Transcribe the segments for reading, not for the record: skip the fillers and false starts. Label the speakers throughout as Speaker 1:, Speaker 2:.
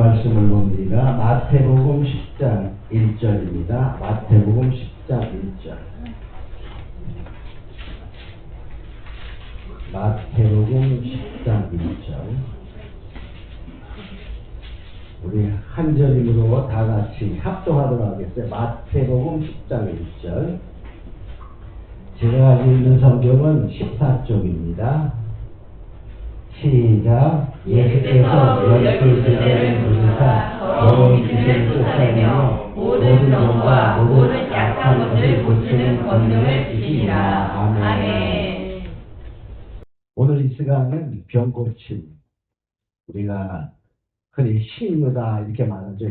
Speaker 1: 말씀을 봅니다. 마태복음 10장 1절입니다. 마태복음 10장 1절. 마태복음 10장 1절. 우리 한 절임으로 다 같이 합동하도록 하겠어요. 마태복음 10장 1절. 제가 가지고 있는 성경은 14쪽입니다. 시작. 예수께서 열두 제자를 부르사 더러운 귀신을 쫓아내며 모든 병과 모든 약한 것을 고치는 권능을 주시니라. 아멘. 오늘 이 시간은 병고침, 우리가 흔히 신유다 이렇게 말하죠.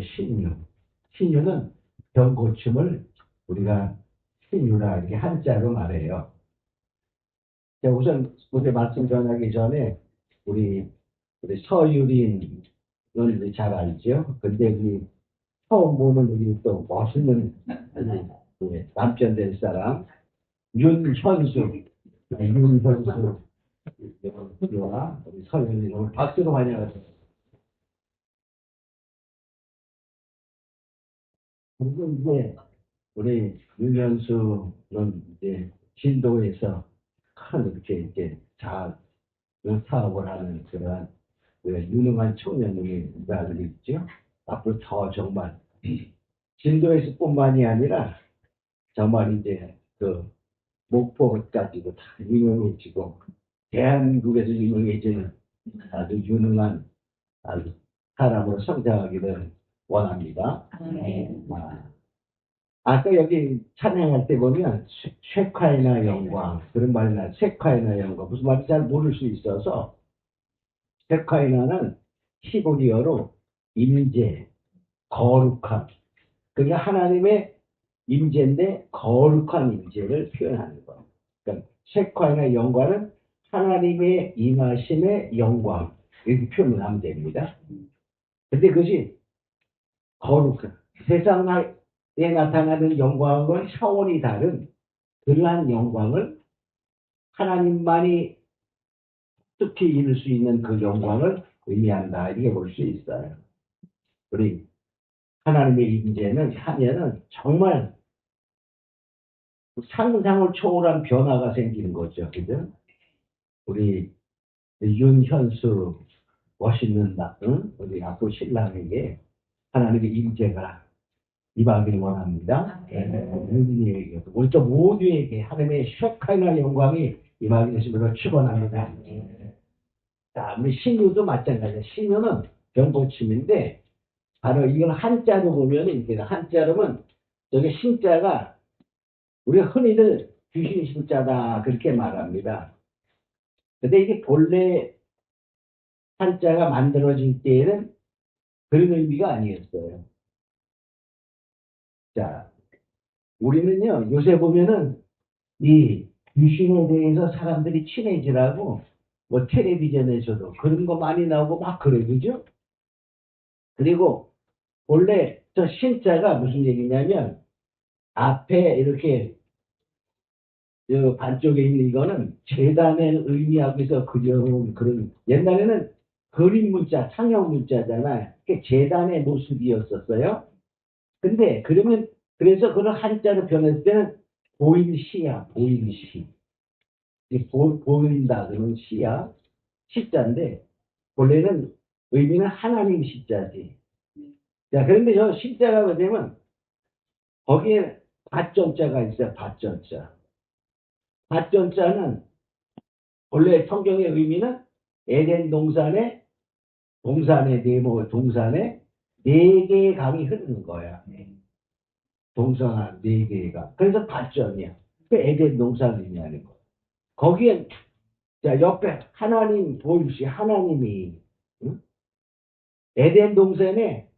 Speaker 1: 신유는 병고침을 우리가 신유라 이렇게 한자로 말해요. 자, 우선 우리 말씀 전하기 전에 우리 서유린을 잘 알죠. 근데 우리 처음 보는 우리 또 멋있는 남편 될 사람 윤현수 와 우리 서유린 오늘 박수로 환영하세요. 그리고 이제 우리 윤현수는 이제 진도에서 큰 이렇게 잘 사업을 하는 그런 유능한 청년이 알고 있죠. 앞으로 더 정말 진도에서뿐만이 아니라 정말 이제 그 목포까지도 다 유명해지고 대한민국에서 유명해지는 아주 유능한 아주 사람으로 성장하기를 원합니다. 아까 여기 찬양할 때 보면 쉐카이나 영광 그런 말이나 쉐카이나 영광 무슨 말인지 잘 모를 수 있어서 쉐카이나는 히브리어로 임재, 거룩함. 그러니까 하나님의 임재인데 거룩한 임재를 표현하는 거예요. 그러니까 쉐카이나 영광은 하나님의 임하심의 영광 이렇게 표현하면 됩니다. 근데 그것이 거룩한 세상에 나타나는 영광은 차원이 다른 그러한 영광을 하나님만이 특히 이룰 수 있는 그 영광을 의미한다 이렇게 볼 수 있어요. 우리 하나님의 임재는 하면은 정말 상상을 초월한 변화가 생기는 거죠. 그죠? 우리 윤현수 멋있는 우리 앞으로 신랑에게 하나님의 임재가 임하기를 원합니다. 우리 또 모두에게 하나님의 쉐카이나 영광이 임하게 되시므로 축원합니다. 자, 우리 신유도 마찬가지예요. 신유는 병고침인데 바로 이걸 한자로 보면 이렇게 한자로는 여기 신자가 우리가 흔히들 귀신 신자다 그렇게 말합니다. 근데 이게 본래 한자가 만들어질 때에는 그런 의미가 아니었어요. 자, 우리는요, 요새 보면은 이 귀신에 대해서 사람들이 친해지라고 뭐 텔레비전에서도 그런 거 많이 나오고 막 그래, 그죠? 그리고 원래 저 신자가 무슨 얘기냐면 앞에 이렇게 저 반쪽에 있는 이거는 재단을 의미하기 위해서 그려놓은 그런 옛날에는 그림 문자, 상형 문자잖아요. 그게 재단의 모습이었었어요. 근데 그러면 그래서 그걸 한자로 변했을 때는 보일시야, 보일시. 보인다 그러면 시야, 시자인데 원래는 의미는 하나님 시자지. 자, 그런데 저 시자가 되면 거기에 밭전자가 있어요. 밭전자. 밭전자는 원래 성경의 의미는 에덴 동산에 동산에 네 개의 강이 흐르는 거야. 동산 네 개의 강. 그래서 밭전이야. 그 에덴 동산을 의미하는 거. 거기엔 자 옆에 하나님 보일시 하나님이 응? 에덴 동산에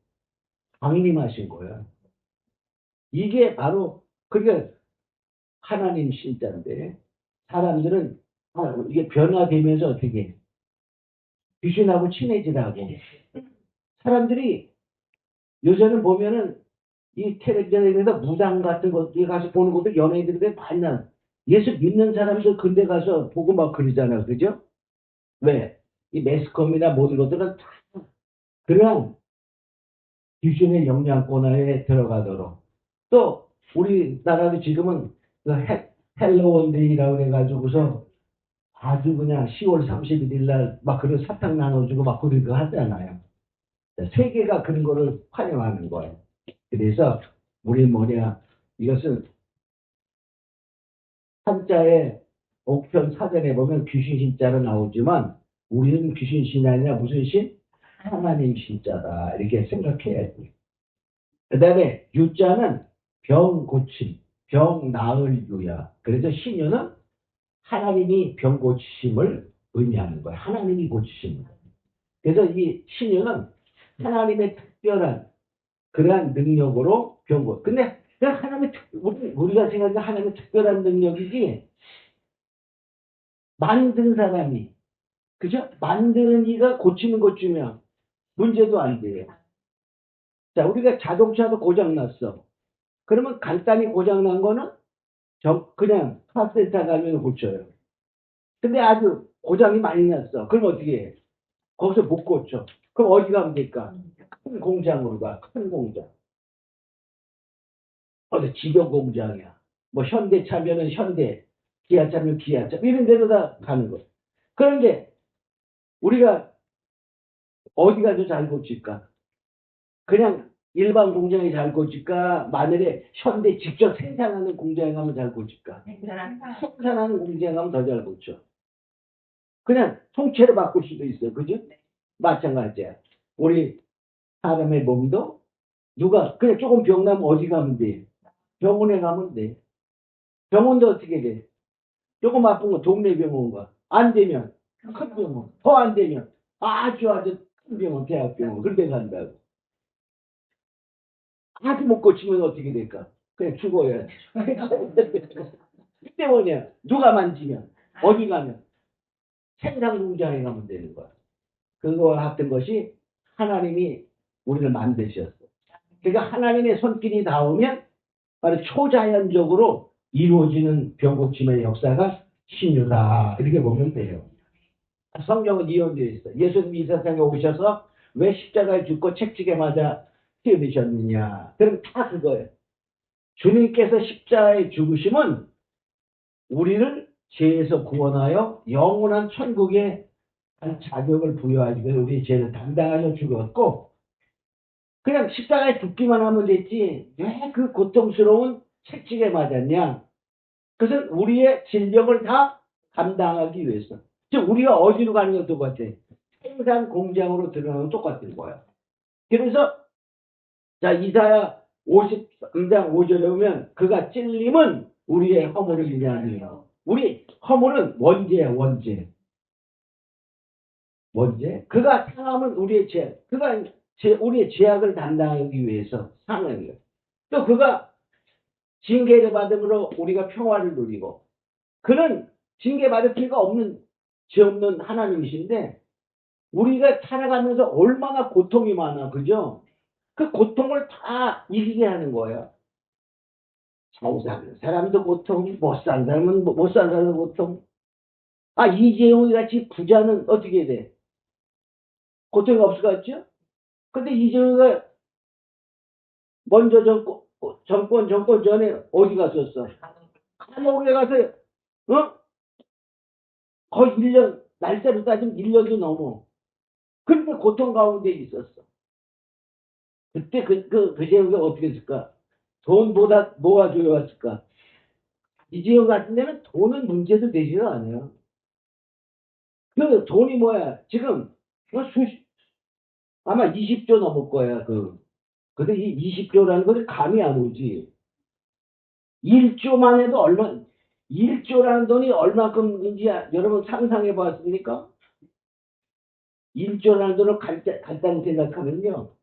Speaker 1: 강림하신 거야. 이게 바로 그게 하나님 신자인데 사람들은 이게 변화되면서 어떻게 귀신하고 친해지라고 사람들이 요새는 보면은 이 텔레비전에서 무당 같은 것들 가서 보는 것도 연예인들이 반난 예수 믿는 사람들 근데 가서 보고 막 그러잖아요. 그죠? 왜? 이 매스컴이나 모든 것들은 다 그냥 귀신의 영향권에 들어가도록. 또 우리나라도 지금은 그 헬로원데이라고 해가지고서 아주 그냥 10월 31일 날 막 그런 사탕 나눠주고 막 그런 거 하잖아요. 세계가 그런 거를 환영하는 거예요. 그래서 우리 뭐냐, 이것은 한자에 옥편 사전에 보면 귀신 신자로 나오지만 우리는 귀신 신이 아니라 무슨 신? 하나님 신자다. 이렇게 생각해야지. 그 다음에 유자는 병 고침, 병 나을 유야. 그래서 신유는 하나님이 병 고치심을 의미하는 거야. 하나님이 고치심을. 그래서 이 신유는 하나님의 특별한 그러한 능력으로 병 고. 근데 그 하나님의 우리가 생각하는 하나님의 특별한 능력이지 만든 사람이 그죠? 만드는 이가 고치는 것 주면 문제도 안 돼요. 자, 우리가 자동차도 고장 났어. 그러면 간단히 고장 난 거는 그냥 카센터 가면 고쳐요. 근데 아주 고장이 많이 났어. 그럼 어떻게 해? 거기서 못 고쳐. 그럼 어디 가면 될까? 큰 공장으로 가. 큰 공장. 어디 직영 공장이야. 뭐 현대 차면은 현대, 기아 차면 기아차 이런 데로 다 가는 거야. 그런데 우리가 어디 가서 잘 고칠까? 그냥 일반 공장에 잘 고칠까? 만일에 현대 직접 생산하는 공장에 가면 잘 고칠까? 생산하는 공장에 가면 더 잘 고쳐. 그냥 통째로 바꿀 수도 있어요. 그죠? 마찬가지야. 우리 사람의 몸도 누가 그냥 조금 병 나면 어디 가면 돼? 병원에 가면 돼. 병원도 어떻게 돼? 조금 아픈 거 동네 병원 가. 안 되면 큰 병원. 더 안 되면 아주 큰 병원, 대학병원. 그런 데 간다고. 아주 못 고치면 어떻게 될까? 그냥 죽어야지. 그때 뭐냐? 누가 만지면 어디 가면 생산 공장에 가면 되는 거야. 그거 같은 것이 하나님이 우리를 만드셨어. 그러니까 하나님의 손길이 닿으면 바로 초자연적으로 이루어지는 병고침의 역사가 신유다. 이렇게 보면 돼요. 성경은 이혼되어 있어. 예수님이 이 세상에 오셔서 왜 십자가에 죽고 채찍에 맞아 뛰어드셨느냐. 그럼 다 그거예요. 주님께서 십자가에 죽으심은 우리를 죄에서 구원하여 영원한 천국에 한 자격을 부여하기 위해 우리의 죄를 담당하여 죽었고 그냥 십자가에 죽기만 하면 됐지 왜 그 고통스러운 채찍에 맞았냐. 그것은 우리의 질병을 다 감당하기 위해서. 즉 우리가 어디로 가는 건 똑같아. 생산 공장으로 들어가는 건 똑같은 거야. 그래서 자 이사야 53장 5절에 보면 그가 찔림은 우리의 허물을 위하여. 우리 허물은 원죄야 원죄. 원죄. 그가 상함은 우리의 죄. 그가 우리의 죄악을 담당하기 위해서 상하는 거예요. 또 그가 징계를 받음으로 우리가 평화를 누리고 그는 징계받을 필요가 없는 죄 없는 하나님이신데 우리가 살아가면서 얼마나 고통이 많아. 그죠? 그 고통을 다 이기게 하는 거예요. 잘 사는 사람도 고통, 못 사는 사람은 못 사는 사람도 고통. 아, 이재용이 같이 부자는 어떻게 돼? 고통이 없을 것 같죠? 근데 이재용이가 먼저 정권 전에 어디 갔었어? 감옥에 가서, 어? 거의 1년, 날짜로 따지면 1년도 넘어. 그런데 고통 가운데 있었어. 그때 그 재용이가 어떻게 했을까? 돈보다 뭐가 중요했을까? 이재용 같은 데는 돈은 문제도 되지가 않아요. 그 돈이 뭐야? 지금 아마 20조 넘을 거야. 근데 이 20조라는 것이 감이 안 오지. 1조만 해도 1조라는 돈이 얼마큼인지 여러분 상상해 봤습니까? 1조라는 돈을 간단히 생각하면요.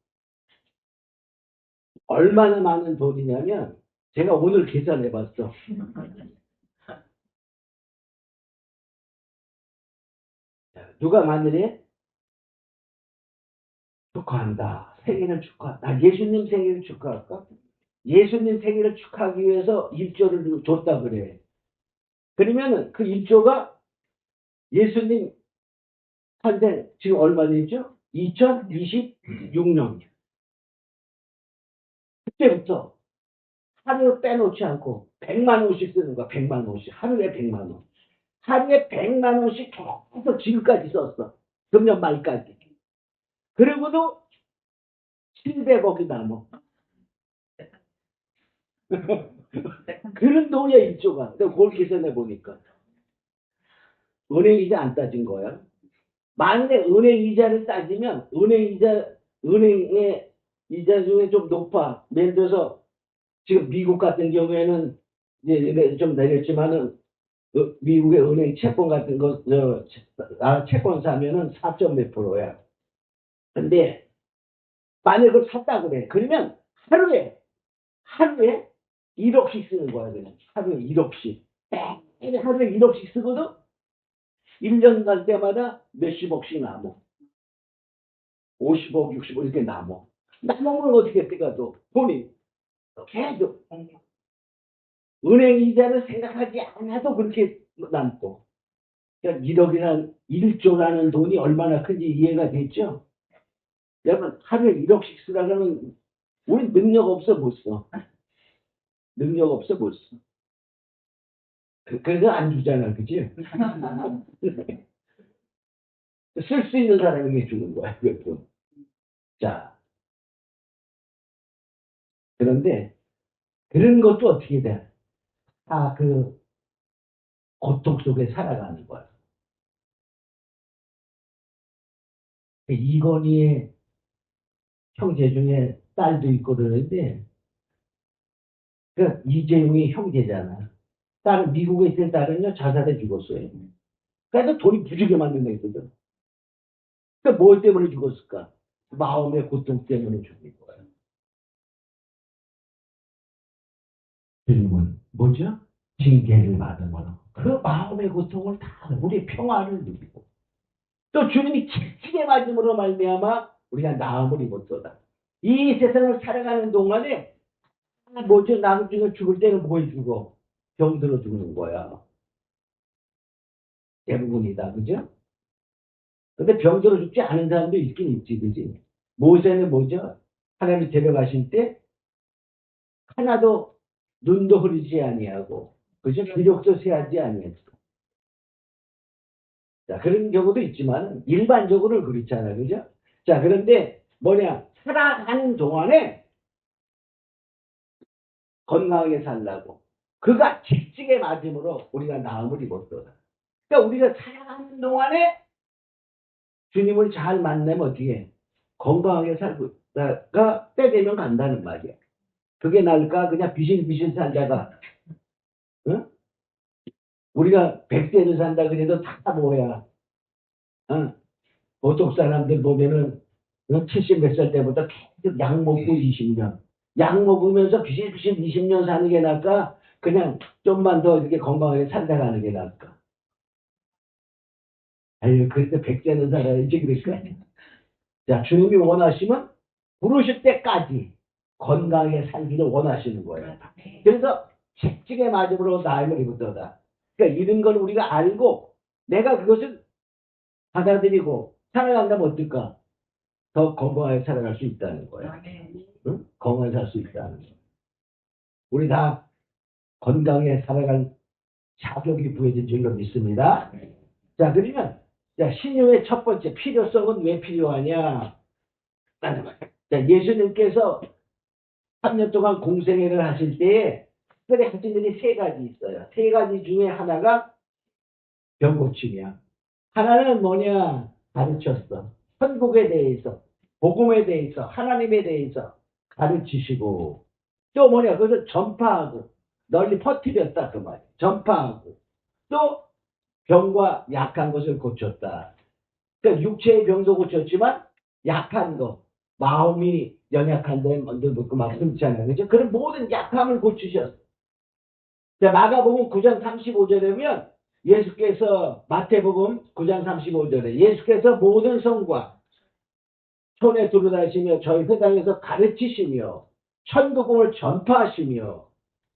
Speaker 1: 얼마나 많은 돈이냐면 제가 오늘 계산해 봤어. 누가 만일에 축하한다. 생일을 축하한다. 예수님 생일을 축하할까? 예수님 생일을 축하하기 위해서 1조를 줬다 그래. 그러면은 그 1조가 예수님 탄생 지금 얼마 됐죠? 2026년. 그때부터 하루 빼놓지 않고 100만 원씩 쓰는 거야. 100만 원씩. 하루에 100만 원. 하루에 100만 원씩 계속 지금까지 썼어. 금년 말까지. 그리고도 700억이 남어. 그런 돈이야, 1조가. 내가 그걸 계산해 보니까. 은행 이자 안 따진 거야. 만약에 은행 이자를 따지면, 은행의 이자 중에 좀 높아. 예를 들어서, 지금 미국 같은 경우에는, 이제 좀 내렸지만은, 미국의 은행 채권 같은 거, 채권 사면은 4점 몇 프로야. 근데, 만약에 그걸 샀다 그래. 그러면 하루에 1억씩 쓰는 거야, 그냥. 하루에 1억씩. 매일 하루에 1억씩 쓰거든? 1년 갈 때마다 몇십억씩 남어. 50억, 60억 이렇게 남어. 남으면 어떻게 돼가도 돈이 계속. 은행 이자를 생각하지 않아도 그렇게 남고. 그러니까 1억이란 1조라는 돈이 얼마나 큰지 이해가 됐죠? 여러분, 하루에 1억씩 쓰라면 우리 능력 없어 못 써. 능력 없어 못 써. 그래서 안 주잖아, 그치? 쓸 수 있는 사람에게 주는 거야, 이것도. 자, 그런데 그런 것도 어떻게 돼? 그 고통 속에 살아가는 거야. 이건희의 형제 중에 딸도 있고 그러는데, 그 이재용이 형제잖아. 딸은 미국에 있을 딸은요, 자살해 죽었어요. 그래서 돈이 부지게 만든 애거든. 그러니까 뭐 때문에 죽었을까? 마음의 고통 때문에 죽는 거예요. 질문, 뭐죠? 징계를 받은 거는 그 마음의 고통을 다 우리 평화를 누리고 또 주님이 직직의 맞음으로 말미암아 우리가 나음을 입었도다. 이 세상을 살아가는 동안에 뭐죠? 남 중에 죽을 때는 뭐에 죽어? 병들어 죽는 거야. 대부분이다, 그죠? 근데 병들어 죽지 않은 사람도 있긴 있지, 그지? 모세는 뭐죠? 하나님이 데려가실 때 하나도 눈도 흐리지 아니하고, 그죠? 기력도 세하지 아니했어. 자, 그런 경우도 있지만 일반적으로 그렇잖아요, 그죠? 자, 그런데 뭐냐? 살아가는 동안에 건강하게 살라고. 그가 직직의 맞음으로 우리가 나음을 입었더라. 그러니까 우리가 살아가는 동안에 주님을 잘 만나면 어떻게 건강하게 살다가 때 되면 간다는 말이야. 그게 나을까? 그냥 비실비실 살다가, 응? 우리가 100세를 산다 그래도 다 뭐야. 응? 보통 사람들 보면은 70 몇 살 때부터 계속 약 먹고 20년. 약 먹으면서 비실비실 20년 사는 게 나을까? 그냥 좀만 더 이렇게 건강하게 살다가는 게 나을까? 아유, 그래도 100세는 살아야지, 그러니까. 자, 주님이 원하시면 부르실 때까지 건강하게 살기를 원하시는 거예요. 그래서 직직의 맞음으로 나임을 입었다. 그러니까 이런 걸 우리가 알고 내가 그것을 받아들이고 살아간다면 어떨까? 더 건강하게 살아갈 수 있다는 거예요. 응? 건강하게 살 수 있다는 거예요. 우리 다 건강하게 살아갈 자격이 부여진 줄로 믿습니다. 자, 그러면 자, 신유의 첫 번째 필요성은 왜 필요하냐? 자, 예수님께서 3년 동안 공생애를 하실 때에 특별히 하신 일이 세 가지 있어요. 세 가지 중에 하나가 병고침이야. 하나는 뭐냐? 가르쳤어. 천국에 대해서, 복음에 대해서, 하나님에 대해서 가르치시고 또 뭐냐? 그것을 전파하고 널리 퍼뜨렸다 그 말이야. 전파하고 또 병과 약한 것을 고쳤다. 그러니까 육체의 병도 고쳤지만 약한 거, 마음이 연약한 데는 먼저 묻고 막 숨잖아요. 그죠? 그런 모든 약함을 고치셨어. 자, 마가복음 9장 35절에 보면 예수께서 마태복음 9장 35절에 예수께서 모든 성과 손에 두루다니시며 저희 회당에서 가르치시며 천국을 전파하시며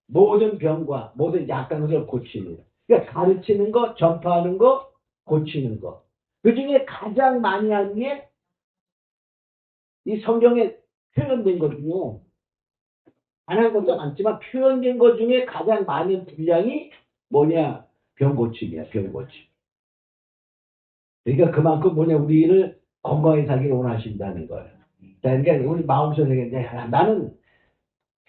Speaker 1: 모든 병과 모든 약한 것을 고칩니다. 그러니까 가르치는 거, 전파하는 거, 고치는 거. 그 중에 가장 많이 하는 게 이 성경에 표현된 것 중에 안 한 것도 많지만 표현된 것 중에 가장 많은 분량이 뭐냐? 병고침이야, 병고침. 그러니까 그만큼 뭐냐? 우리를 건강하게 살기를 원하신다는 거예요. 자, 그러니까 우리 마음속에 나는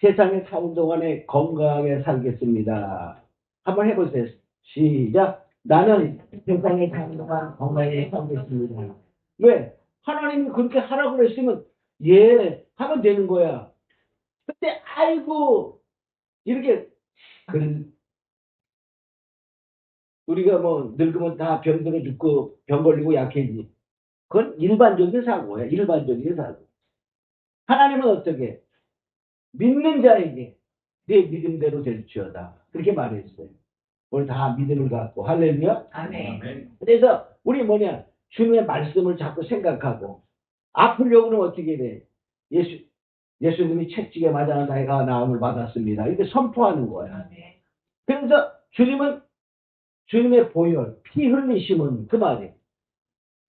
Speaker 1: 세상에 사는 동안에 건강하게 살겠습니다. 한번 해보세요. 시작. 나는 세상에 사는 동안 건강하게 살겠습니다. 왜? 하나님이 그렇게 하라고 그랬으면 예 하면 되는 거야. 근데 아이고 이렇게 그런 우리가 뭐 늙으면 다 병들어 죽고 병 걸리고 약해지. 그건 일반적인 사고야. 일반적인 사고. 하나님은 어떻게? 믿는 자에게 내 믿음대로 될지어다. 그렇게 말했어요. 오늘 다 믿음을 갖고 할렐루야.
Speaker 2: 아멘.
Speaker 1: 그래서 우리 뭐냐 주님의 말씀을 자꾸 생각하고 아플려고는 어떻게 돼? 예수님이 채찍에 맞아 나이가 나음을 받았습니다. 이렇게 선포하는 거야. 그래서 주님의 보혈, 피 흘리심은 그 말이에요.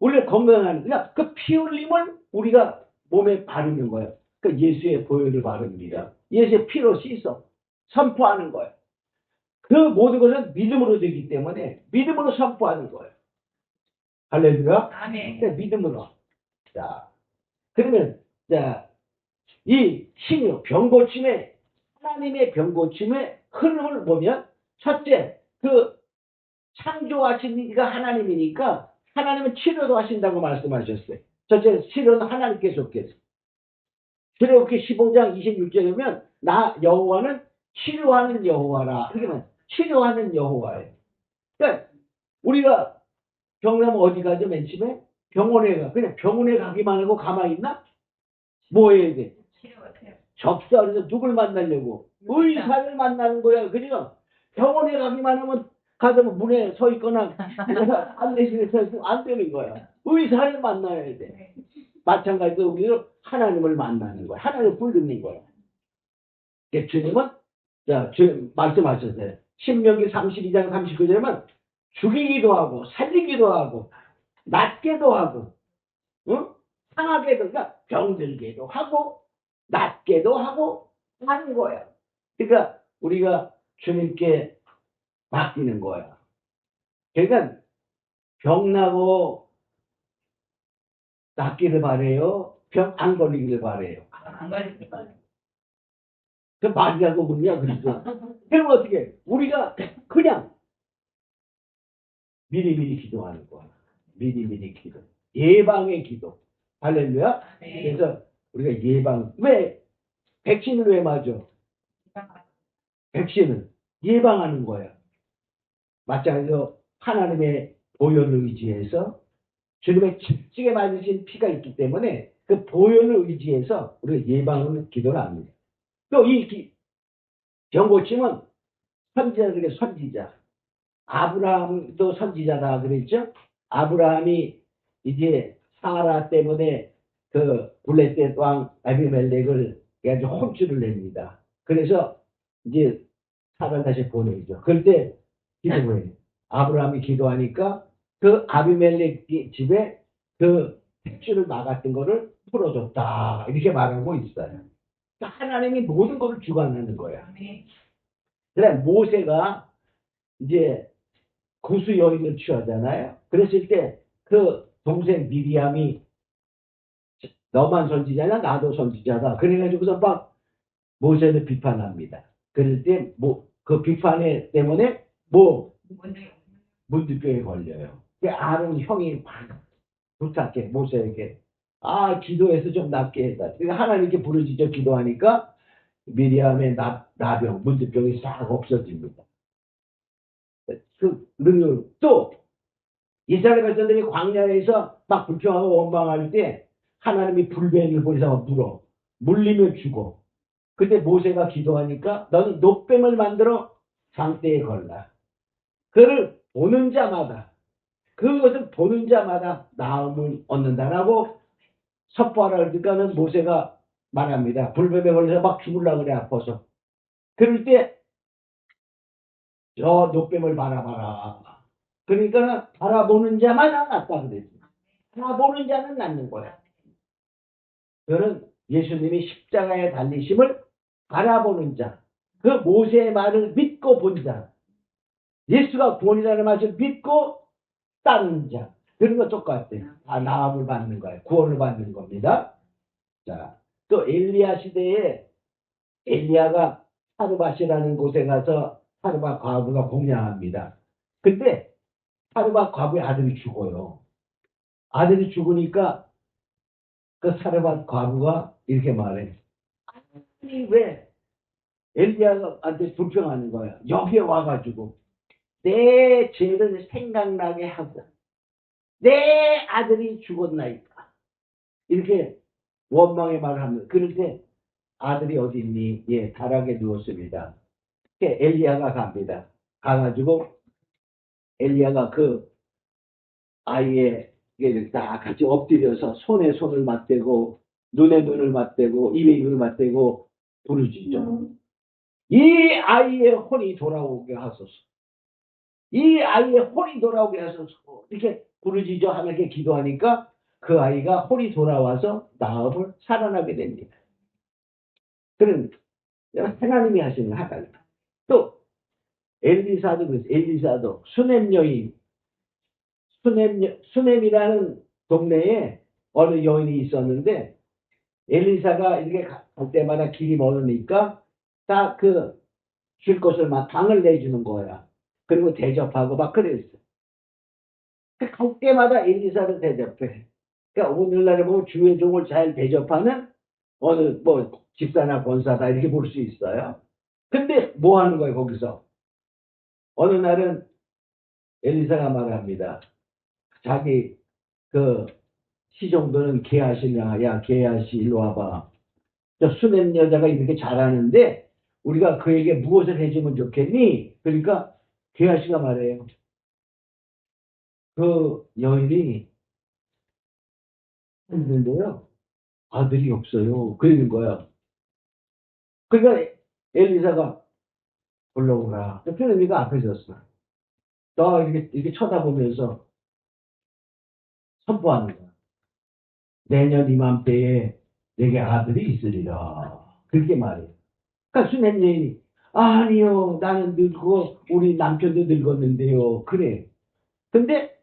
Speaker 1: 원래 건강한 그러니까 그 피 흘림을 우리가 몸에 바르는 거예요. 그 예수의 보혈을 바릅니다. 예수의 피로 씻어 선포하는 거예요. 그 모든 것은 믿음으로 되기 때문에 믿음으로 선포하는 거예요. 할렐루야.
Speaker 2: 아멘.
Speaker 1: 그러니까 믿음으로. 자, 그러면 자, 이 신유 병고침의 하나님의 병고침의 흐름을 보면 첫째 그 창조하신 이가 하나님이니까 하나님은 치료도 하신다고 말씀하셨어요. 첫째 치료는 하나님께 속해서. 출애굽기 15장 26절에 보면 나 여호와는 치료하는 여호와라. 그러면 치료하는 여호와예요. 그러니까 우리가 병나면 어디 가죠? 맨 처음에 병원에 가. 그냥 병원에 가기만 하고 가만히 있나? 뭐 해야 돼? 접수하면서 누굴 만나려고? 의사를 만나는 거야. 그죠? 병원에 가기만 하면 가서 문에 서 있거나 안내실에 서 있으면 안 되는 거야. 의사를 만나야 돼. 마찬가지로 우리는 하나님을 만나는 거야. 하나님을 부르는 거야. 주님은 주님 말씀하셨어요. 신명기 32장 39절에만 죽이기도 하고 살리기도 하고 낫게도 하고 응? 상하게도 그러니까 병들게도 하고 낫게도 하고 하는 거야. 그러니까 우리가 주님께 맡기는 거야. 그러니까 병나고 낫기를 바래요. 병 안 걸리기를 바래요.
Speaker 2: 안 걸릴 거예요.
Speaker 1: 그 말이라고 묻냐 그러죠. 그럼 어떻게 해? 우리가 그냥 미리미리 기도하는 거야. 미리미리 기도. 예방의 기도. 할렐루야.
Speaker 2: 네.
Speaker 1: 그래서 우리가 예방 왜 백신을 왜 맞아? 백신은 예방하는 거야. 마찬가지로 하나님의 보혈을 의지해서 주님의 채찍에 맞으신 피가 있기 때문에 그 보혈을 의지해서 우리가 예방을 기도를 합니다. 또 이 병고침은 선지자들의 선지자. 아브라함도 선지자다 그랬죠? 아브라함이 이제 사라 때문에 그 블레셋 왕 아비멜렉을 아주 혼쭐을 냅니다. 그래서 이제 사라를 다시 보내죠. 그럴 때 기도해요. 아브라함이 기도하니까 그 아비멜렉 집에 그 햇줄을 막았던 거를 풀어줬다. 이렇게 말하고 있어요. 그러니까 하나님이 모든 것을 주관하는 거야. 그래 모세가 이제 구수 여인을 취하잖아요. 그랬을 때 그 동생 미리암이 너만 선지자냐 나도 선지자다. 그래가지고서 막 모세를 비판합니다. 그럴 때 그 비판에 때문에 문득병에 걸려요. 아론 형이 막 부탁해 모세에게 기도해서 좀 낫게 해다. 그러니까 하나님께 부르짖어 기도하니까 미리암의 나병 문득병이 싹 없어집니다. 그 능력 또 이스라엘 백성들이 광야에서 막 불평하고 원망할 때 하나님이 불뱀을 보내서 물리며 죽어. 근데 모세가 기도하니까 너는 노뱀을 만들어 장대에 걸라. 그를 보는 자마다 그것을 보는 자마다 나음을 얻는다라고 선포하라 그러니까는 모세가 말합니다. 불뱀에 걸려서 막 죽으려고 그래 아파서. 그럴 때 저 노뱀을 바라봐라. 그러니까 바라보는 자마다 낫다 그랬어요. 바라보는 자는 낫는 거야. 그는 예수님이 십자가에 달리심을 바라보는 자, 그 모세의 말을 믿고 본 자, 예수가 구원이라는 말을 믿고 따르는 자, 그런 거 똑같아요. 다 나음을 받는 거예요. 구원을 받는 겁니다. 자, 또 엘리야 시대에 엘리야가 사르밧이라는 곳에 가서 사르밧 과부가 공양합니다. 근데 사르밧 과부의 아들이 죽어요. 아들이 죽으니까 그 사르밧 과부가 이렇게 말해. 아니 왜 엘리야한테 불평하는 거야. 여기에 와가지고 내 죄를 생각나게 하고 내 아들이 죽었나이까. 이렇게 원망의 말을 합니다. 그럴 때 아들이 어디 있니? 예, 다락에 누웠습니다. 엘리야가 갑니다. 가가지고 엘리야가 그 아이에게 다 같이 엎드려서 손에 손을 맞대고 눈에 눈을 맞대고 입에 입을 맞대고 부르짖죠. 이 아이의 혼이 돌아오게 하소서. 이 아이의 혼이 돌아오게 하소서. 이렇게 부르짖어 하나님께 기도하니까 그 아이가 혼이 돌아와서 나음을 살아나게 됩니다. 그런 하나님이 하시는 하나님. 또 엘리사도 그랬어요. 엘리사도 수넴 여인, 수넴이라는 동네에 어느 여인이 있었는데 엘리사가 이렇게 갈 때마다 길이 멀으니까 딱 그 줄 것을 막 방을 내주는 거야. 그리고 대접하고 막 그랬어. 갈 때마다 엘리사를 대접해. 그러니까 오늘날에 보면 주의 종을 잘 대접하는 어느 뭐 집사나 권사다 이렇게 볼 수 있어요. 근데 뭐 하는 거예요 거기서? 어느 날은 엘리사가 말합니다. 자기 그 시종들은 게하시냐, 야 게하시 일로 와봐. 저 수냄 여자가 이렇게 잘하는데 우리가 그에게 무엇을 해주면 좋겠니? 그러니까 게하시가 말해요. 그 여인이 했는데요. 아들이 없어요. 그러는 거야. 그러니까 엘리사가 불러오라. 표현이가 앞에 섰어. 너 이렇게 쳐다보면서 선포하는 거야. 내년 이맘때에 내게 아들이 있으리라. 그렇게 말해요. 그러니까 수냄 여인이 아니요. 나는 늙고 우리 남편도 늙었는데요. 그래. 근데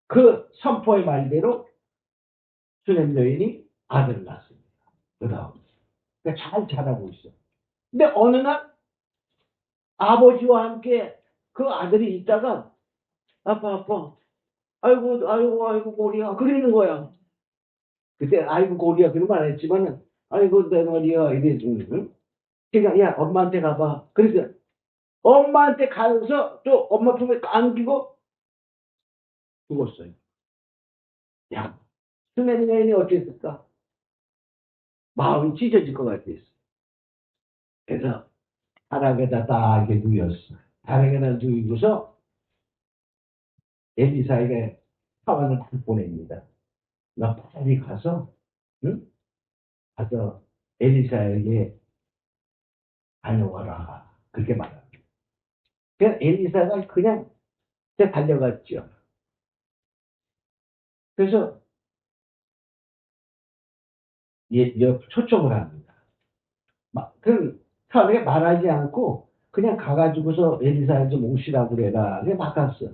Speaker 1: 그 선포의 말대로 수냄 여인이 아들을 낳습니다. 그 다음. 그러니까 잘 자라고 있어. 근데 어느 날 아버지와 함께 그 아들이 있다가 아빠 아이고 아이고 아이고 고리야 그러는 거야. 그때 아이고 고리야 그런 말 안 했지만은 아이고 내 머리야 이래 응? 그러니까 야 엄마한테 가봐. 그래서 엄마한테 가서 또 엄마 품에 안기고 죽었어요. 야 수면 여인이 어땠을까? 마음이 찢어질 것 같았어. 그래서 다락에다 딱 이렇게 누웠어. 다락에다 누이고서 엘리사에게 사환을 딱 보냅니다. 나 빨리 가서 응? 가서 엘리사에게 다녀와라. 그렇게 말합니다. 그냥 엘리사가 그냥 달려갔죠. 그래서 초청을 합니다. 그럼 처음에 말하지 않고 그냥 가가지고서 엘리사에 좀 오시라고 그래라. 그냥 막 갔어.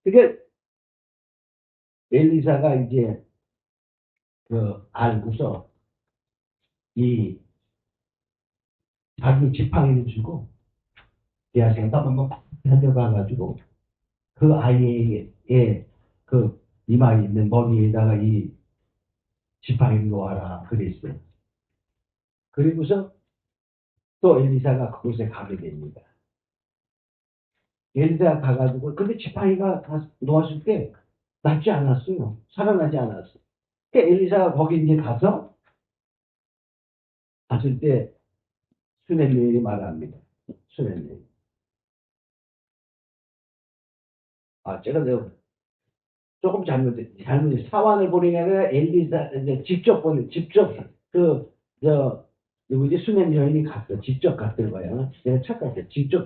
Speaker 1: 그게 엘리사가 이제 그 알고서 이 자기 지팡이를 주고 게하시가 한번 달려가가지고 그 아이의 그 이마에 있는 머리에다가 이 지팡이를 놓아라 그랬어요. 그리고서 또 엘리사가 그곳에 가게 됩니다. 엘리사가 가가지고 근데 지팡이가 다 놓았을 때 낫지 않았어요. 살아나지 않았어. 그러니까 엘리사가 거기 이제 가서 갔을 때 수넴 여인이 말합니다. 수넴 여인. 제가 조금 잘못했 사환을 보내는 게 아니라 엘리사 이제 직접 누구지 수냄 여인이 갔어. 직접 갔던 거예요. 내가 착각했어. 직접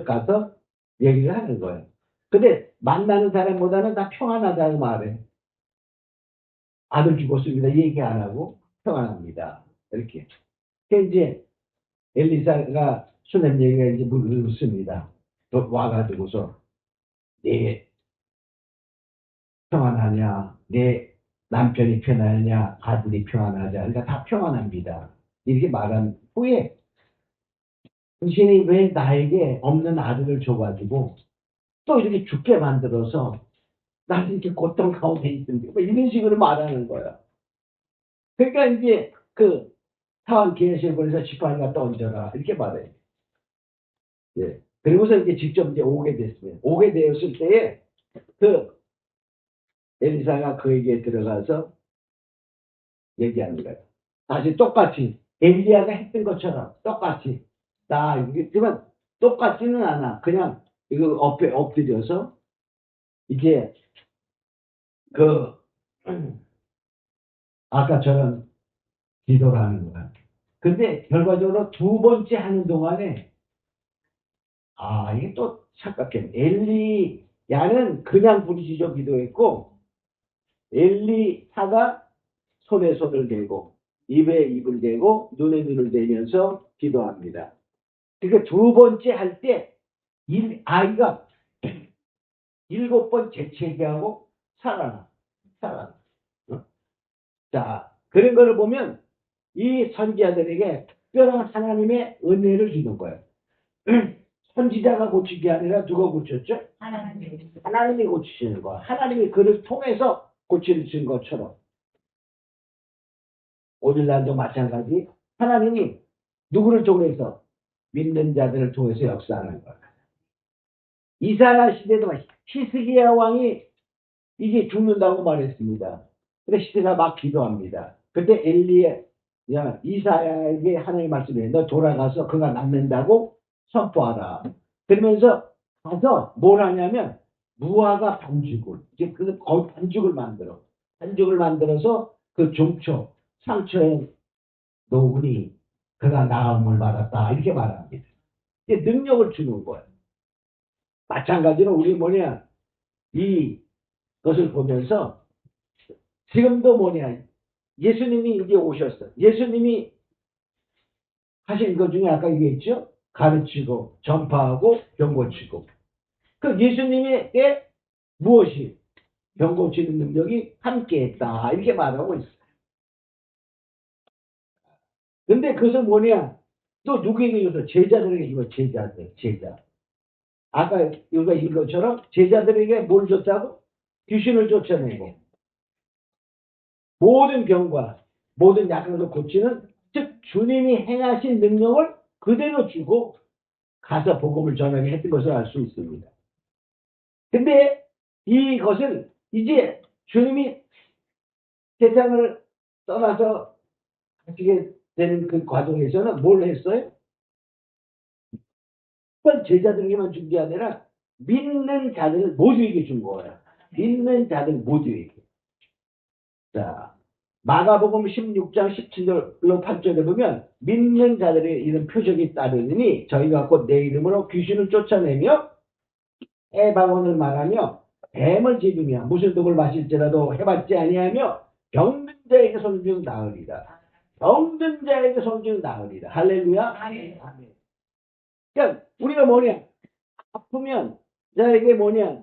Speaker 1: 가서 얘기를 하는 거예요. 근데 만나는 사람보다는 다 평안하다고 말해. 아들 죽었습니다. 얘기 안 하고 평안합니다. 이렇게. 그 이제 엘리사가 수냄 얘기가 이제 묻습니다. 와가지고서 네 평안하냐, 내 남편이 평안하냐, 아들이 평안하냐, 그러니까 다 평안합니다. 이렇게 말한 후에 당신이 왜 나에게 없는 아들을 줘가지고 또 이렇게 죽게 만들어서 나는 이렇게 고통 가운데 있는데 뭐 이런 식으로 말하는 거야. 그러니까 이제 그 사환 계시를 보내서 지팡이 갖다 얹어라 이렇게 말해. 예. 그리고서 이제 직접 이제 오게 됐습니다. 오게 되었을 때에 그 엘리사가 그에게 들어가서 얘기하는 거예요. 다시 똑같이 엘리야가 했던 것처럼 똑같이 나 이겠지만 똑같지는 않아. 그냥 이거 엎드려서 이제 그 아까처럼 기도를 하는 거야. 근데 결과적으로 두 번째 하는 동안에 이게 또 착각해. 엘리야는 그냥 부르짖어 기도했고 엘리사가 손에 손을 대고 입에 입을 대고 눈에 눈을 대면서 기도합니다. 그러니까 두 번째 할 때 아이가 7번 재채기하고 살아나. 어? 자, 그런 거를 보면 이 선지자들에게 특별한 하나님의 은혜를 주는 거예요. 선지자가 고친 게 아니라 누가 고쳤죠? 하나님이 고치시는 거야. 하나님이 그를 통해서 고치신 것처럼 오늘날도 마찬가지 하나님이 누구를 통해서 믿는 자들을 통해서 역사하는 거야. 이사야 시대도 히스기야 왕이 이제 죽는다고 말했습니다. 근데 히스기야가 막 기도합니다. 그때 이사야에게 하나님 말씀해 너 돌아가서 그가 낫는다고 선포하라. 그러면서 가서 뭘 하냐면 무화과 반죽을 이제 그 반죽을 만들어서 그 종초 상처에 놓으니 그가 나음을 받았다 이렇게 말합니다. 이제 능력을 주는 거예요. 마찬가지로 우리 이것을 보면서 지금도 예수님이 이제 오셨어. 예수님이 하신 것 중에 아까 얘기했죠? 가르치고 전파하고 병 고치고. 그 예수님의 때 무엇이 병 고치는 능력이 함께했다 이렇게 말하고 있어요. 근데 그것은 또 누구에게 이것을 제자들에게 이거 제자. 아까 우리가 읽은 것처럼 제자들에게 뭘 줬다고? 귀신을 쫓아내고 모든 병과 모든 약을 고치는 즉 주님이 행하신 능력을 그대로 주고 가서 복음을 전하게 했던 것을 알 수 있습니다. 근데 이것을 이제 주님이 세상을 떠나서 가시게 되는 그 과정에서는 뭘 했어요? 제자들에게만 준 게 아니라 믿는 자들 모두에게 준 거예요. 믿는 자들 모두에게. 자, 마가복음 16장 17절로 8절에 보면 믿는 자들의 이런 표적이 따르니 저희가 곧 내 이름으로 귀신을 쫓아내며 해방언을 말하며 뱀을 잡으며 무슨 독을 마실지라도 해봤지 아니하며 병든 자에게 손중 나으리라. 병든 자에게 손중 나으리라. 할렐루야. 아멘. 그러니까 우리가 아프면 자에게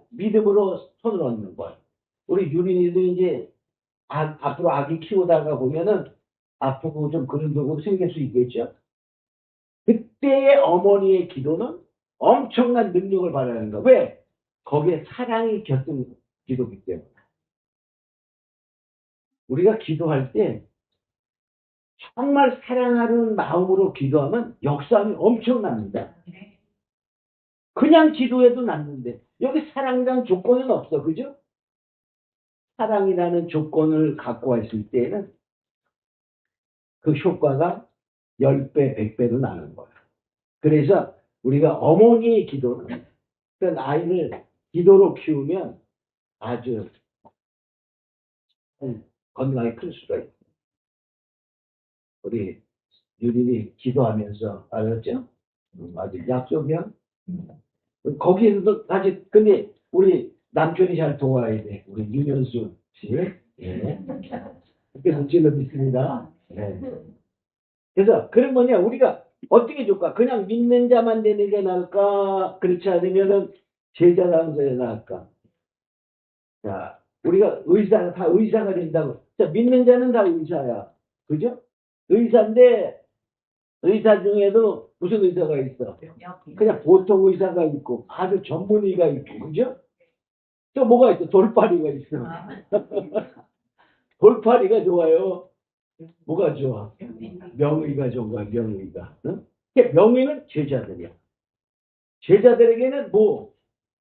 Speaker 1: 믿음으로 손을 얹는 거야. 우리 유린이도 이제 앞으로 아기 키우다가 보면은 아프고 좀 그런 경우도 생길 수 있겠죠. 그때의 어머니의 기도는 엄청난 능력을 발휘하는 거야. 왜? 거기에 사랑이 곁든 기도기 때문에. 우리가 기도할 때 정말 사랑하는 마음으로 기도하면 역사는 엄청납니다. 그냥 기도해도 낫는데 여기 사랑이라는 조건은 없어. 그죠? 사랑이라는 조건을 갖고 있을 때는 그 효과가 10배, 100배로 나는 거야. 그래서 우리가 어머니의 기도는 그 아이를 기도로 키우면 아주 건강이 클 수가 있어요. 우리 유린이 기도하면서 알았죠? 아주 약속이야. 거기에서도 사실 근데 우리 남편이 잘 도와야 돼. 우리 윤현수 씨. 네. 그렇게 눈치를 믿습니다. 네. 그래서 그런 우리가 어떻게 줄까? 그냥 믿는 자만 되는 게 나을까? 그렇지 않으면은 제자라는 게 나을까? 자, 우리가 다 의사가 된다고. 자, 믿는 자는 다 의사야. 그죠? 의사인데, 의사 중에도 무슨 의사가 있어? 그냥 보통 의사가 있고, 아주 전문의가 있고, 그죠? 또 뭐가 있어? 돌파리가 있어. 돌파리가 좋아요. 뭐가 좋아? 명의가 좋은 거야, 명의가. 응? 명의는 제자들이야. 제자들에게는 뭐,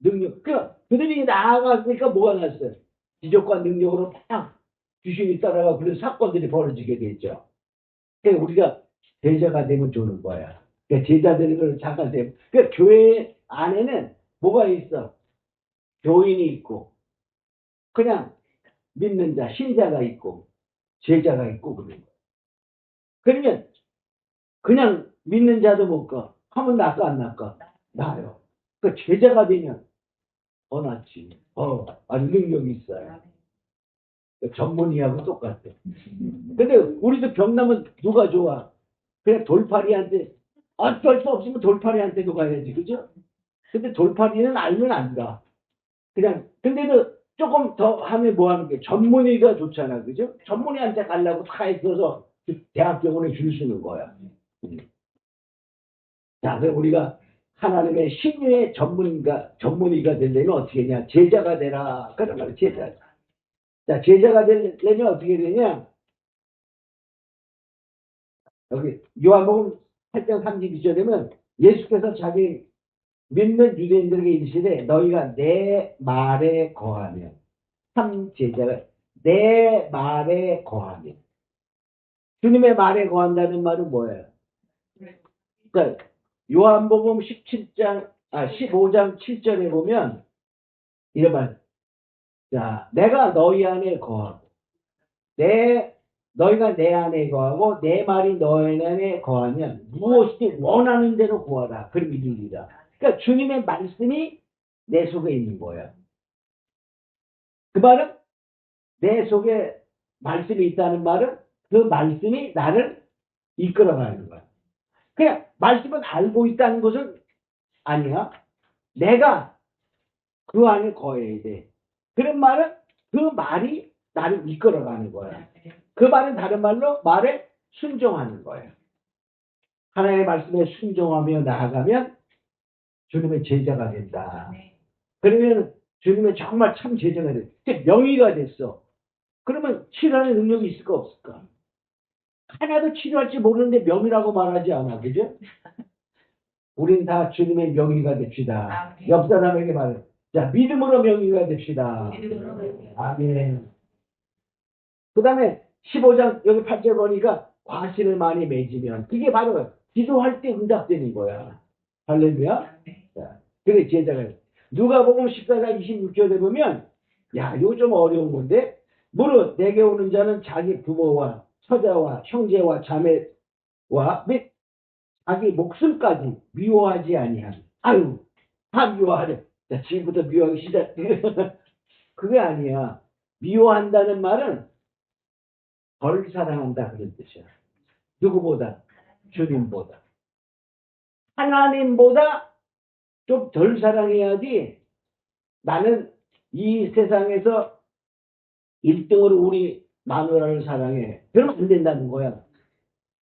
Speaker 1: 능력. 그들이 나아갔으니까 뭐가 났어요? 지적과 능력으로 딱 귀신이 따라가 그런 사건들이 벌어지게 되죠. 그러니까 우리가 제자가 되면 좋은 거야. 그러니까 제자들을 잠깐 되면. 그러니까 교회 안에는 뭐가 있어? 교인이 있고, 그냥 믿는 자, 신자가 있고, 제자가 있고, 그런 거야. 그러면 그냥 믿는 자도 못 가. 하면 낫까, 안 낫까? 나요. 그 제자가 되면 더 낫지. 아주 능력이 있어요. 전문의하고 똑같아. 근데 우리도 병나면 누가 좋아? 그냥 돌팔이한테, 어쩔 수 없으면 돌팔이한테도 가야지. 그죠? 근데 돌팔이는 알면 안 가. 그냥, 근데도 조금 더 하면 뭐 하는 게 전문의가 좋잖아. 그죠? 전문의한테 가려고 다 있어서 대학병원에 줄 서는 거야. 자, 그럼 우리가 하나님의 신유의 전문의가 되려면 어떻게 되냐? 제자가 되라. 그런 말이야, 제자. 자, 제자가 되려면 어떻게 되냐? 여기 요한복음 8장 32절에는 예수께서 자기 믿는 유대인들에게 이르시되 너희가 내 말에 거하면 참 제자가 내 말에 거하면 주님의 말에 거한다는 말은 뭐예요? 그러니까 요한복음 15장 7절에 보면 이런 말, 자, 내가 너희 안에 거하고 너희가 내 안에 거하고 내 말이 너희 안에 거하면 무엇이든 원하는 대로 구하라. 그럼 이루리라. 그러니까 주님의 말씀이 내 속에 있는 거예요. 그 말은 내 속에 말씀이 있다는 말은 그 말씀이 나를 이끌어가는 거야. 그냥 말씀은 알고 있다는 것은 아니야. 내가 그 안에 거해야 돼. 그런 말은 그 말이 나를 이끌어가는 거야. 그 말은 다른 말로 말에 순종하는 거예요. 하나님의 말씀에 순종하며 나아가면 주님의 제자가 된다. 그러면 주님의 정말 참 제자가 돼. 명의가 됐어. 그러면 치료하는 능력이 있을까 없을까? 하나도 치료할지 모르는데 명의라고 말하지 않아. 그죠? 우린 다 주님의 명의가 됩시다. 옆 사람에게 말해. 자, 믿음으로 명의가 됩시다. 아멘. 그 다음에 15장 여기 8절 보니까 과실을 많이 맺으면 그게 바로 기도할 때 응답되는 거야. 할렐루야. 자, 그래 제자가 누가복음 14장 26절에 보면 야 이거 좀 어려운 건데 무릇 내게 오는 자는 자기 부모와 처자와 형제와 자매와 및 자기 목숨까지 미워하지 아니하니 아유 다 미워하래. 자, 지금부터 미워하기 시작. 그게 아니야. 미워한다는 말은 덜 사랑한다 그런 뜻이야. 누구보다? 주님보다. 하나님보다 좀 덜 사랑해야지 나는 이 세상에서 1등으로 우리 마누라를 사랑해. 그러면 안 된다는 거야.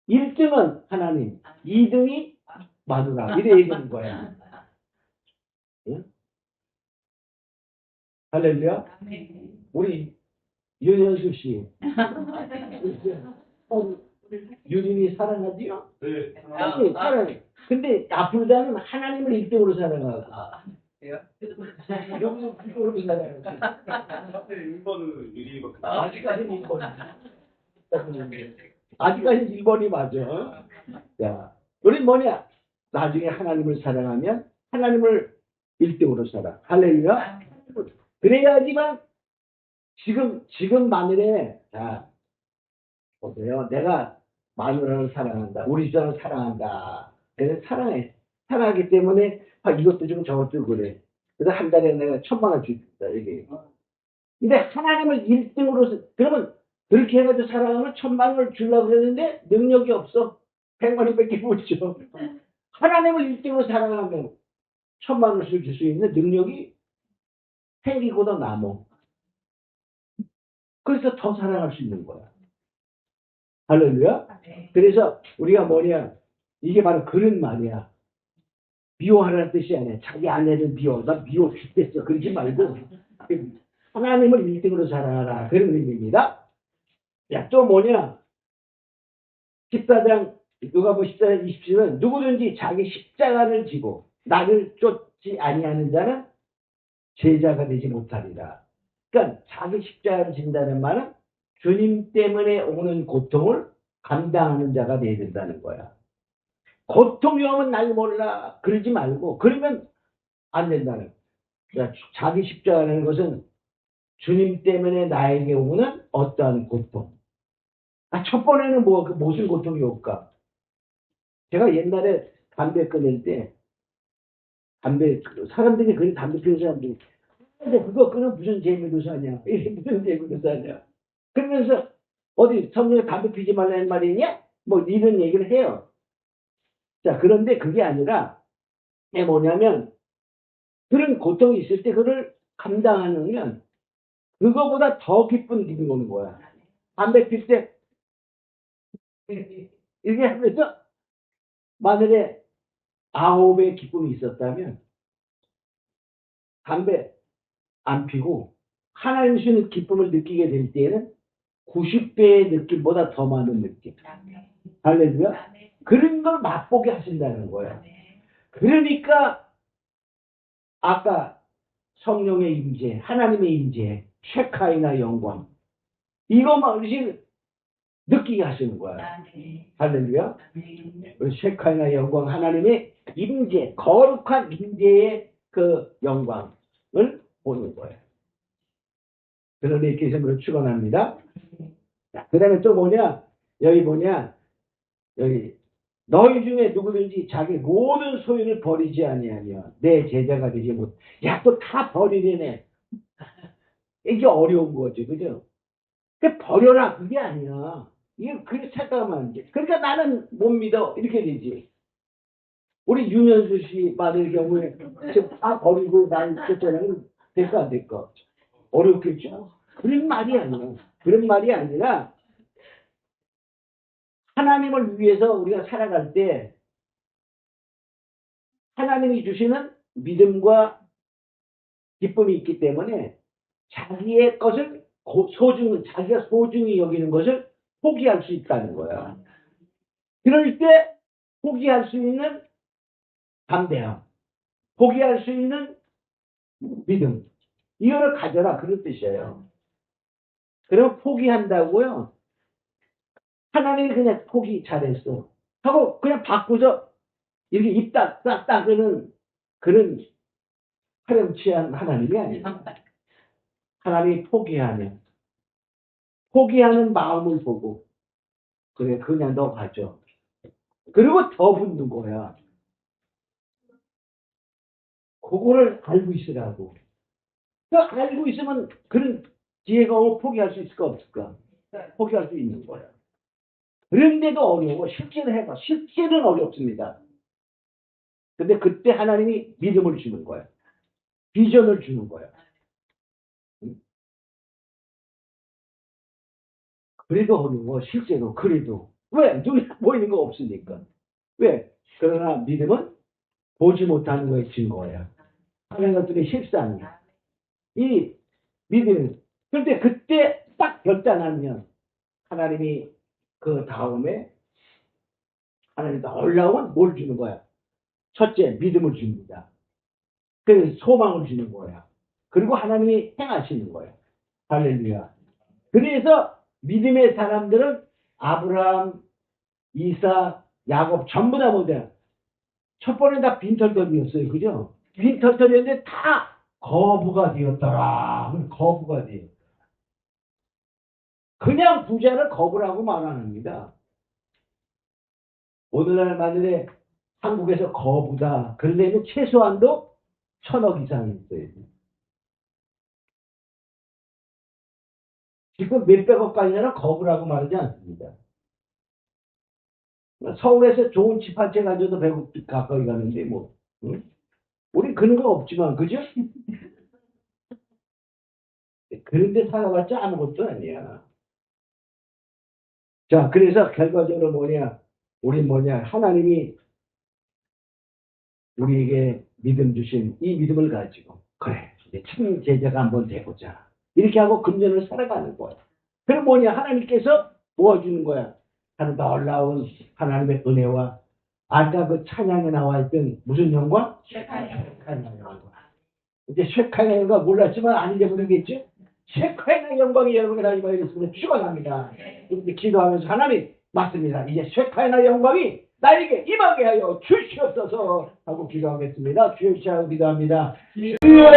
Speaker 1: 1등은 하나님, 2등이 마누라. 이래 얘기하는 거야. 응? 할렐루야? 우리 윤현수 씨. 유린이 사랑하지요?
Speaker 2: 네.
Speaker 1: 아니, 사랑해. 근데 앞으로는 하나님을 1등으로 사랑하고. 여기서 1등으로 사랑하고.
Speaker 2: 1번은 유리밖에.
Speaker 1: 아직까지는 1번이. 아직까지는 1번이 맞아. 자, 우린 뭐냐? 나중에 하나님을 사랑하면 하나님을 1등으로 살아. 할렐루야? 그래야지만 지금 마늘에, 자, 보세요. 내가 마누라를 사랑한다. 우리 집사람을 사랑한다. 그래서 사랑해. 사랑하기 때문에 이것도 좀 저것도 그래. 그래서 한 달에 내가 1,000만 원 주겠다. 이게. 근데 하나님을 1등으로 그러면 그렇게 해가지고 사랑하면 1,000만 원을 주려고 그랬는데 능력이 없어. 100만 원밖에 못 줘. 하나님을 일등으로 사랑하면 1000만 원씩 줄 수 있는 능력이 생기고도 남어. 그래서 더 사랑할 수 있는 거야. 할렐루야. 그래서 우리가 뭐냐, 이게 바로 그런 말이야. 미워하라는 뜻이 아니야. 자기 아내를 미워. 나 미워 죽겠어. 그러지 말고 하나님을 일등으로 사랑하라. 그런 의미입니다. 야, 또 뭐냐, 14장 누가복음 14장 27은 누구든지 자기 십자가를 지고 나를 쫓지 아니하는 자는 제자가 되지 못하리라. 그러니까 자기 십자가를 진다는 말은 주님 때문에 오는 고통을 감당하는 자가 되어야 된다는 거야. 고통이 오면 날 몰라. 그러지 말고, 그러면 안 된다는 거야. 자기 십자가라는 것은 주님 때문에 나에게 오는 어떠한 고통. 첫 번에는 무슨 고통이 올까? 제가 옛날에 담배 끊을 때, 사람들이 그런 담배 피우는 사람들이, 근데 그거 끊으면 무슨 재미로 사냐? 이게 무슨 재미로 사냐? 그러면서, 어디 성경에 담배 피지 말라는 말이냐? 뭐 이런 얘기를 해요. 자, 그런데 그게 아니라, 이게 뭐냐면, 그런 고통이 있을 때 그걸 감당하면, 그거보다 더 기쁜 기분이 오는 거야. 담배 필 때, 이렇게 하면서, 만일에 9배의 기쁨이 있었다면, 담배 안 피고, 하나님 주는 기쁨을 느끼게 될 때에는 90배의 느낌보다 더 많은 느낌. 할렐루야? 그런 걸 맛보게 하신다는 거예요. 그러니까, 아까 성령의 임재, 하나님의 임재, 쉐카이나 영광, 이것만 어르신 느끼게 하시는 거야. 할렐루야? 쉐카이나 영광, 하나님의 임재, 거룩한 임재의 그 영광을 보는 거예요. 그러니 계시로 축원합니다. 그 다음에 또 뭐냐, 여기 뭐냐, 여기 너희 중에 누구든지 자기 모든 소유를 버리지 아니하며 내 제자가 되지 못. 야, 또 다 버리려네. 이게 어려운 거지, 그죠? 그 버려라, 그게 아니야. 이게 그렇게 착각하면 안 돼. 그러니까 나는 못 믿어, 이렇게 되지. 우리 윤현수 씨 받을 경우에 지금 다 버리고 난 쫓아내면 될까 안 될까? 어렵겠죠? 그런 말이 아니야. 그런 말이 아니라 하나님을 위해서 우리가 살아갈 때 하나님이 주시는 믿음과 기쁨이 있기 때문에 자기의 것을 자기가 소중히 여기는 것을 포기할 수 있다는 거야. 그럴 때 포기할 수 있는 담대함, 포기할 수 있는 믿음, 이거를 가져라, 그런 뜻이에요. 그럼 포기한다고요? 하나님이 그냥 포기 잘했어 하고 그냥 바꾸서 이렇게 입 딱 닦는 그런 파렴치한 하나님이 아니에요. 하나님이 포기하는 마음을 보고, 그래, 그냥 너 가져. 그리고 더 붙는 거야. 그거를 알고 있으라고. 그 알고 있으면 그런 지혜가 오면 포기할 수 있을까 없을까? 포기할 수 있는 거야. 그런데도 어려워. 실제로 해봐. 실제는 어렵습니다. 근데 그때 하나님이 믿음을 주는 거야. 비전을 주는 거야. 그래도 어려워. 실제로. 그래도. 왜? 눈에 보이는 거 없으니까. 왜? 그러나 믿음은 보지 못하는 거에 증거야. 하는 것들이 실상이야. 이 믿음. 그런데 그때 딱 결단하면 하나님이 그 다음에 하나님이 놀라운 뭘 주는 거야? 첫째, 믿음을 줍니다. 그래서 소망을 주는 거야. 그리고 하나님이 행하시는 거야. 할렐루야. 그래서 믿음의 사람들은 아브라함, 이사, 야곱 전부 다 뭐냐? 첫 번에 다 빈털털이었어요. 그죠? 빈털털이었는데 다 거부가 되었더라. 거부가 돼요. 그냥 부자를 거부라고 말 안 합니다. 오늘날 만일에 한국에서 거부다. 그러려면 최소한도 1000억 이상이 있어야 돼. 지금 몇백억까지는 거부라고 말하지 않습니다. 서울에서 좋은 집 한 채 가져도 100억 가까이 가는데 뭐. 응? 우리 그런 거 없지만 그죠? 그런데 살아봤자 아무것도 아니야. 자, 그래서 결과적으로 뭐냐? 우리 뭐냐? 하나님이 우리에게 믿음 주신 이 믿음을 가지고 그래 이제 참 제자가 한번 돼보자 이렇게 하고 금전을 살아가는 거야. 그럼 뭐냐? 하나님께서 모아주는 거야. 하는 놀라운 하나님의 은혜와 아까 그 찬양에 나와 있던 무슨 영광? 쉐카이나 영광. 이제 쉐카이나 영광 몰랐지만 안 잊어버리겠죠? 쉐카이나 영광이 여러분에게 하나님 말씀을 축원합니다. 이렇게 기도하면서 하나님 맞습니다. 이제 쉐카이나 영광이 나에게 임하게 하여 주시옵소서 하고 기도하겠습니다. 주여 시하고 기도합니다. 주여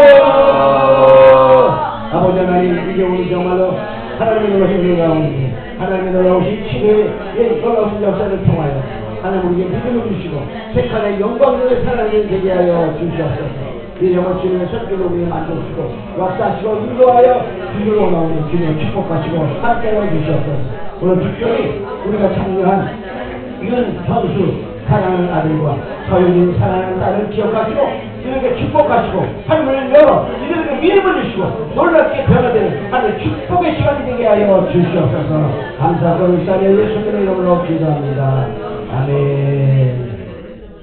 Speaker 1: 아버지 하나님 이제 오늘 정말로 하나님의 놀라신 가운데 하나님의 놀라우신 치료의 놀라우신 역사를 통하여 하나님 우리에게 믿음을 주시고 쉐카이나의 영광을 하나님을 되게 하여 주시옵소서. 이 영혼 주님의 선교로 우리를 만드시고 역사하시고 인도하여 주님으로 나오는 주님의 축복하시고 함께하여 주시옵소서. 오늘 특별히 우리가 참여한 이런 현수 사랑하는 아들과 서윤이 사랑하는 딸을 기억하시고 이들에게 축복하시고 하늘을 열어 이들에게 믿음을 주시고 놀랍게 변화되는 하늘 축복의 시간이 되게 하여 주시옵소서. 감사하고 일단에 예수님의 이름으로 기도합니다. 아멘.